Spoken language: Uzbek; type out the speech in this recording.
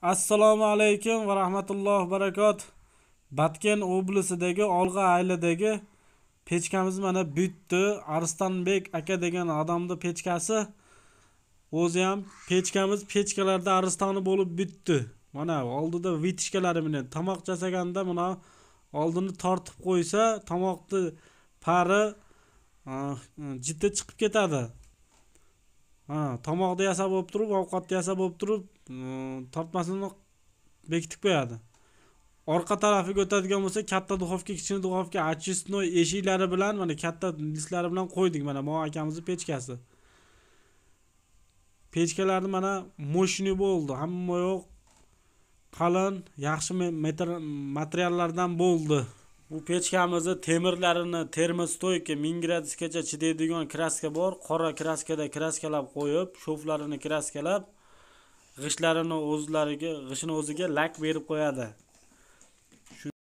Assalomu alaykum va rahmatullohi va barakot. Batken oblasidagi Olg'a aylidagi pechkamiz mana bitdi. Arslonbek aka degan odamning pechkasi. O'zi ham pechkalarda arsloni bo'lib bitdi. Mana oldida vitishkalari bilan tomoq jasaganda mana oldini tortib qo'ysa, tomoqni pari jiddi chiqib ketadi. Tomoqda yasab bo'lib turib, ovqatda yasab bo'lib turib, tortmasini bekitib qo'yadi. Orqa tarafiga o'tadigan bo'lsa, katta duxovka, kichik duxovka, очистной eshiklari bilan, mana katta disklari bilan qo'ydik. Mana bu akamizning pechkasi. Pechkalarni mana moshni bo'ldi. Hamma yo'q qalin, yaxshi materiallardan bo'ldi. Bu pechkamizni temirlarini termostoyka 1000 gradusgacha chidaydigan kraska bor. Qora kraskada kraskalab qo'yib, shoflarini kraskalab, g'ishlarini o'ziga lak berib qo'yadi.